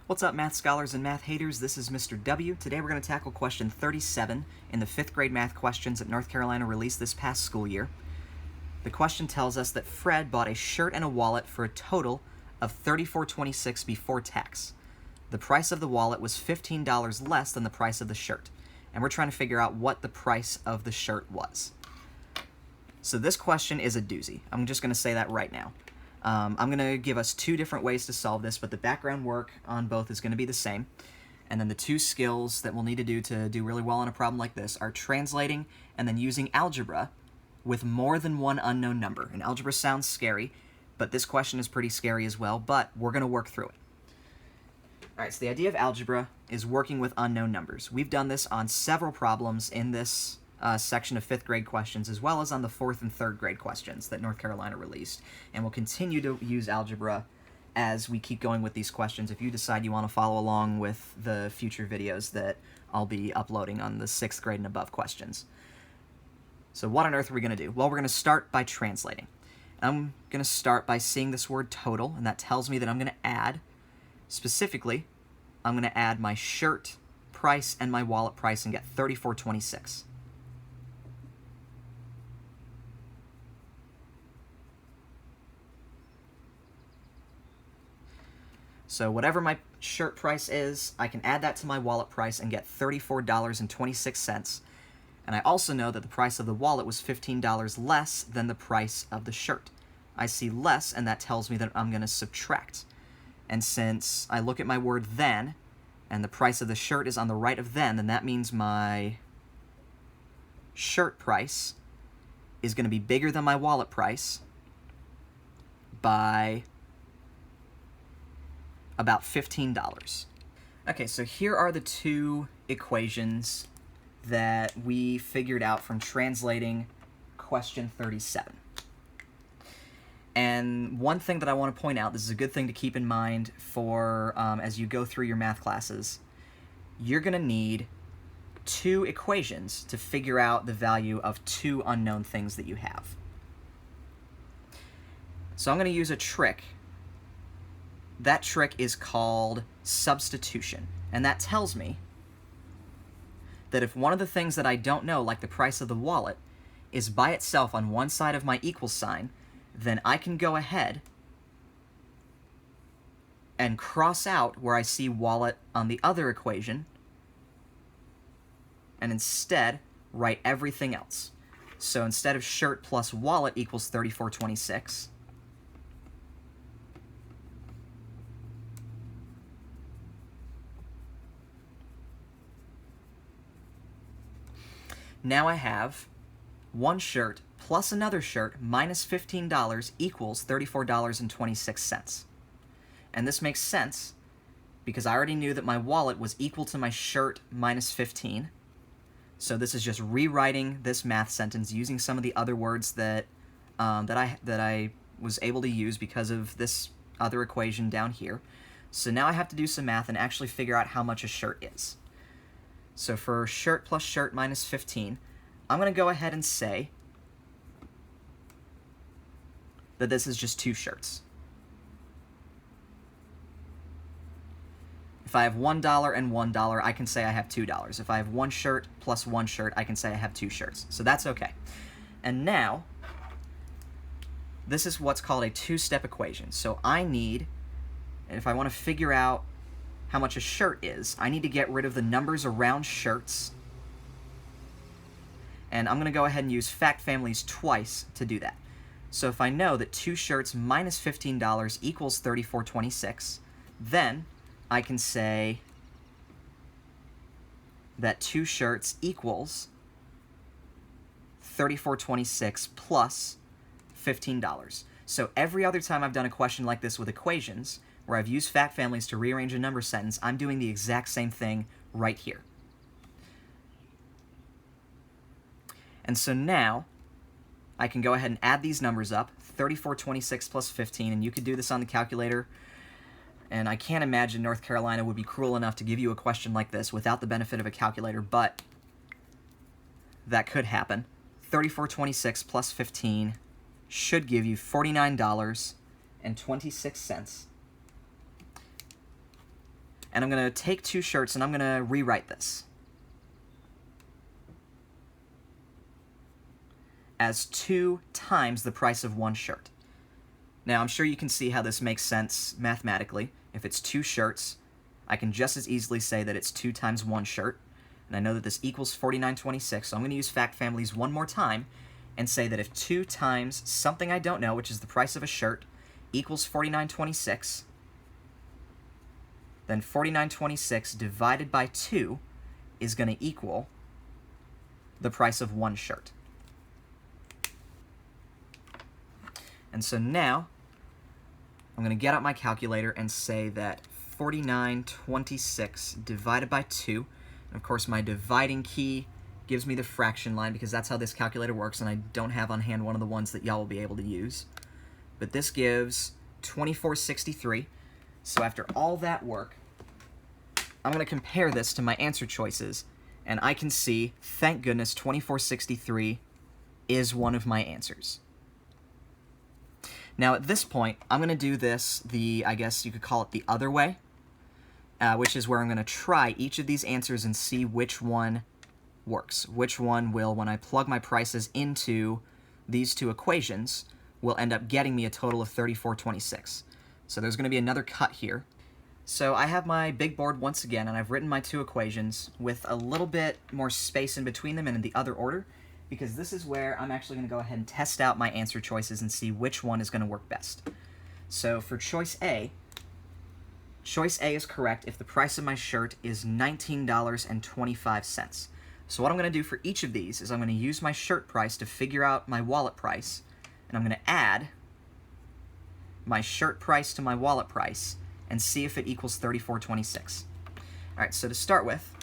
What's up, math scholars and math haters? This is Mr. W. Today we're going to tackle question 37 in the 5th grade math questions that North Carolina released this past school year. The question tells us that Fred bought a shirt and a wallet for a total of $34.26 before tax. The price of the wallet was $15 less than the price of the shirt, and we're trying to figure out what the price of the shirt was. So this question is a doozy. I'm just going to say that right now. I'm going to give us two different ways to solve this, but the background work on both is going to be the same. And then the two skills that we'll need to do really well on a problem like this are translating and then using algebra with more than one unknown number. And algebra sounds scary, but this question is pretty scary as well, but we're going to work through it. Alright, so the idea of algebra is working with unknown numbers. We've done this on several problems in this section of 5th grade questions, as well as on the 4th and 3rd grade questions that North Carolina released. And we'll continue to use algebra as we keep going with these questions if you decide you want to follow along with the future videos that I'll be uploading on the 6th grade and above questions. So what on earth are we going to do? Well, we're going to start by translating. I'm going to start by seeing this word total, and that tells me that I'm going to add, specifically, I'm going to add my shirt price and my wallet price and get $34.26. So whatever my shirt price is, I can add that to my wallet price and get $34.26. And I also know that the price of the wallet was $15 less than the price of the shirt. I see less, and that tells me that I'm going to subtract. And since I look at my word then, and the price of the shirt is on the right of then that means my shirt price is going to be bigger than my wallet price by about $15. Okay, so here are the two equations that we figured out from translating question 37. And one thing that I want to point out, this is a good thing to keep in mind for as you go through your math classes, you're going to need two equations to figure out the value of two unknown things that you have. So I'm going to use a trick. That trick is called substitution, and that tells me that if one of the things that I don't know, like the price of the wallet, is by itself on one side of my equal sign, then I can go ahead and cross out where I see wallet on the other equation, and instead write everything else. So instead of shirt plus wallet equals $34.26, now I have one shirt plus another shirt minus $15 equals $34.26. And this makes sense because I already knew that my wallet was equal to my shirt minus 15. So this is just rewriting this math sentence using some of the other words that I was able to use because of this other equation down here. So now I have to do some math and actually figure out how much a shirt is. So for shirt plus shirt minus 15, I'm going to go ahead and say that this is just two shirts. If I have $1 and $1, I can say I have $2. If I have one shirt plus one shirt, I can say I have two shirts. So that's okay. And now, this is what's called a two-step equation. So I need, if I want to figure out how much a shirt is, I need to get rid of the numbers around shirts. And I'm going to go ahead and use fact families twice to do that. So if I know that two shirts minus $15 equals $34.26, then I can say that two shirts equals $34.26 plus $15. So every other time I've done a question like this with equations, where I've used fact families to rearrange a number sentence, I'm doing the exact same thing right here. And so now, I can go ahead and add these numbers up, $34.26 plus 15, and you could do this on the calculator. And I can't imagine North Carolina would be cruel enough to give you a question like this without the benefit of a calculator, but that could happen. $34.26 plus 15 should give you $49.26. And I'm going to take two shirts and I'm going to rewrite this as 2 times the price of one shirt. Now, I'm sure you can see how this makes sense mathematically. If it's 2 shirts, I can just as easily say that it's 2 times 1 shirt. And I know that this equals $49.26, so I'm going to use fact families one more time and say that if 2 times something I don't know, which is the price of a shirt, equals $49.26, then $49.26 divided by 2 is going to equal the price of one shirt. And so now, I'm going to get out my calculator and say that $49.26 divided by 2, and of course my dividing key gives me the fraction line because that's how this calculator works, and I don't have on hand one of the ones that y'all will be able to use. But this gives $24.63. So after all that work, I'm going to compare this to my answer choices, and I can see, thank goodness, $24.63 is one of my answers. Now at this point, I'm going to do this I guess you could call it the other way, which is where I'm going to try each of these answers and see which one works. Which one will, when I plug my prices into these two equations, will end up getting me a total of $34.26. So there's going to be another cut here. So I have my big board once again, and I've written my two equations with a little bit more space in between them and in the other order, because this is where I'm actually going to go ahead and test out my answer choices and see which one is going to work best. So for choice A is correct if the price of my shirt is $19.25. So what I'm going to do for each of these is I'm going to use my shirt price to figure out my wallet price, and I'm going to add my shirt price to my wallet price and see if it equals $34.26. Alright, so to start with,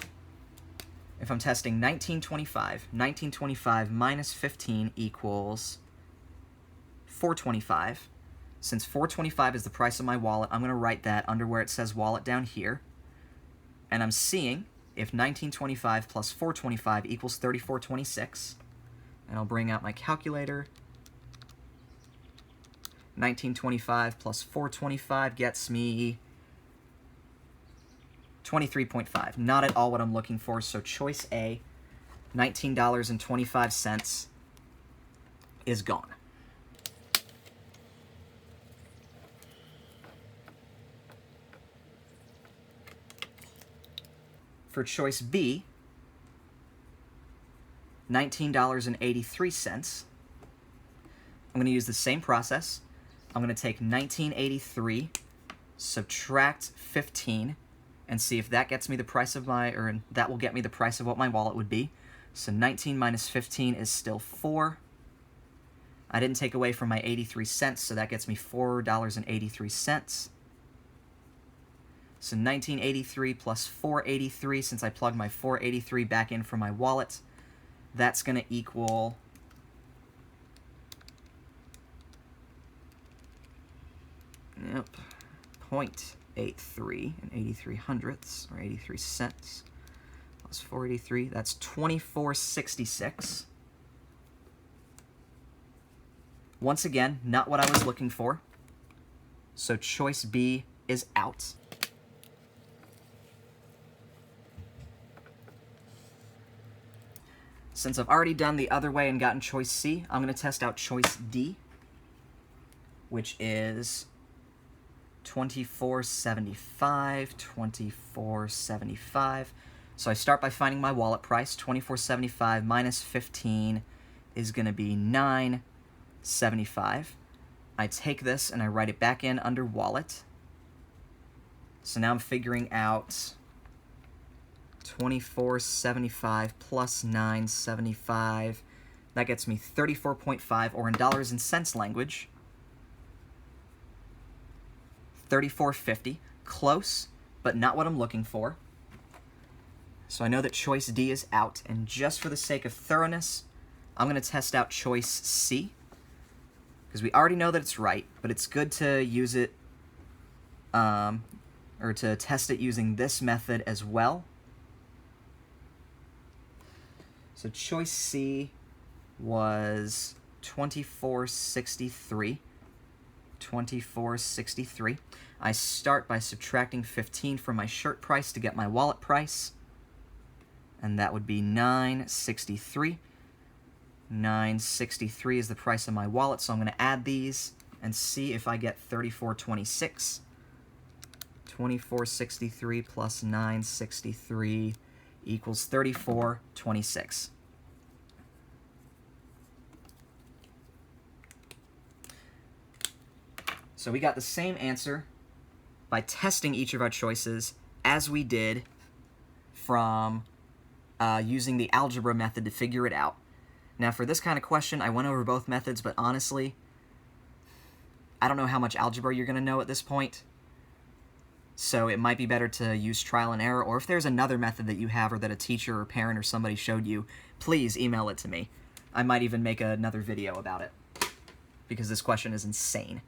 if I'm testing $19.25 minus 15 equals $4.25. Since $4.25 is the price of my wallet, I'm going to write that under where it says wallet down here. And I'm seeing if $19.25 plus $4.25 equals $34.26. And I'll bring out my calculator. $19.25 plus $4.25 gets me 23.5. Not at all what I'm looking for, so choice A, $19.25, is gone. For choice B, $19.83, I'm going to use the same process. I'm going to take $19.83, subtract 15, and see if that gets me the price of that will get me the price of what my wallet would be. So 19 minus 15 is still 4. I didn't take away from my 83 cents, so that gets me $4.83. So 1983 plus 483, since I plugged my 483 back in from my wallet, that's going to equal Yep, 0.83 and 83 hundredths, or 83 cents, plus 483, that's $24.66. Once again, not what I was looking for, so choice B is out. Since I've already done the other way and gotten choice C, I'm going to test out choice D, which is $24.75, $24.75. So I start by finding my wallet price. $24.75 minus 15 is going to be $9.75. I take this and I write it back in under wallet. So now I'm figuring out $24.75 plus $9.75. That gets me 34.5, or in dollars and cents language, $34.50. Close, but not what I'm looking for. So I know that choice D is out, and just for the sake of thoroughness, I'm going to test out choice C, because we already know that it's right, but it's good to use it, or to test it using this method as well. So choice C was $24.63. $24.63. I start by subtracting 15 from my shirt price to get my wallet price, and that would be $9.63. $9.63 is the price of my wallet, so I'm going to add these and see if I get $34.26. $24.63 plus $9.63 equals $34.26. So we got the same answer by testing each of our choices as we did from using the algebra method to figure it out. Now for this kind of question, I went over both methods, but honestly, I don't know how much algebra you're going to know at this point. So it might be better to use trial and error, or if there's another method that you have or that a teacher or parent or somebody showed you, please email it to me. I might even make another video about it, because this question is insane.